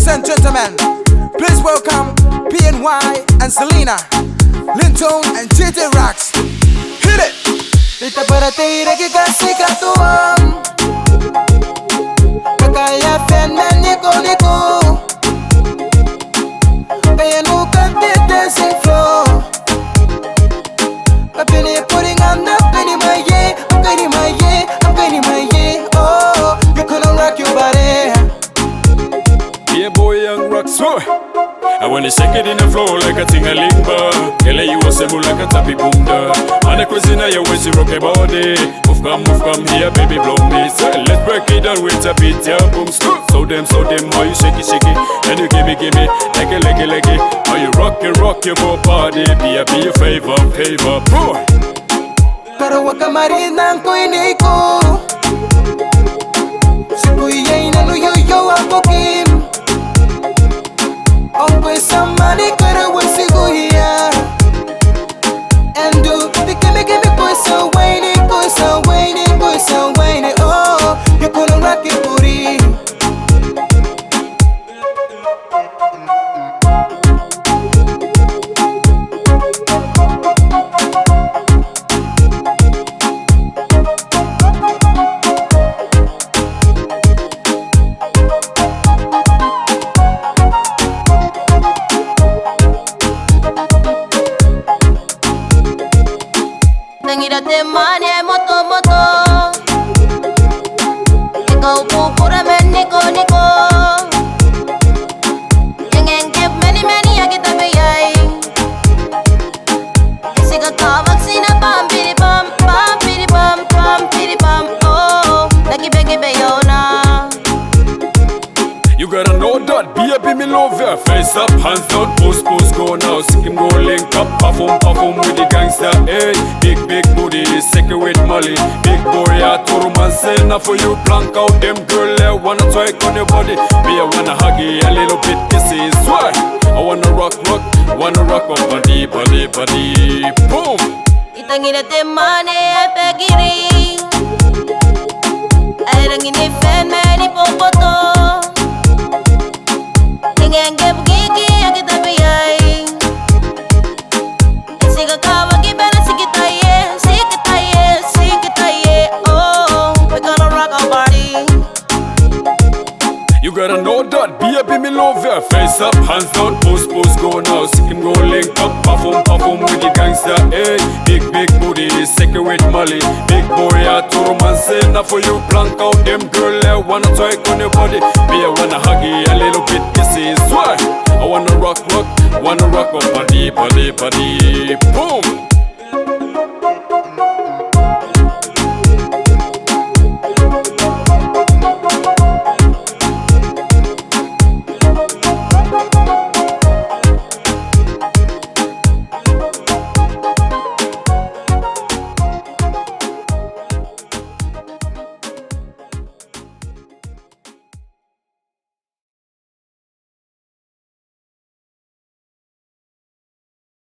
Ladies and gentlemen, please welcome PNY and Selena, Linton and JJ Rax. Hit it! Dito para tira que kasi katuam Kakaya fen na niko Kaya nuka tete sing flow Kapini putting on the penny my yeah I'm getting my yeah, I'm getting my yeah Oh, you couldn't rock your body. Yeah boy, young rock so I wanna shake it in the floor like a ting-a-ling-ba. Kele you was a like a tappy boom-da. And a cuisine you when she rock a body. Move come here baby blow me. So let's break it down with a beat, yeah boom scoop. So them, how you shake it and you give me, like it. How you rock your go party. Be your favor, boy. Karawaka marina ko iniko Sikuya inanu yo apokim Onko samani karawa sikuya And do give me boy so whiny Oh, you couldn't rock it booty Tangirate mane moto Ikaw pupura men niko Yang give many agita beyay Isiga tawag sina pam piri pam Oh, nagibegi beyo na You gotta know that, baby, me love ya. Face up, hands down, post, go now. Sick him go link up, perform with the gangster. Hey, big booty, sick with Molly. Big boy, I told man, say enough for you. Plank out them girl, I wanna twerk on your body. Me, I wanna hug you, a little bit kisses. Why? I wanna rock up body. Boom! Itangirate mane pegiri Ay rangini fen mani popoto Ingenge bugigi agita beyay Isiga kawa gibela sikitaye Oh, we gonna rock our body. You gotta know that, baby, me love ya. Face up, hands down, post, go now. Sick him go link up, perform with the gangster. Hey, big booty, sick with Molly. Big boy, I told man, say enough for you. Plank out them girl, I wanna twerk on your body. Me, I wanna hug you, a little bit kisses. Why? I wanna rock up body. Boom!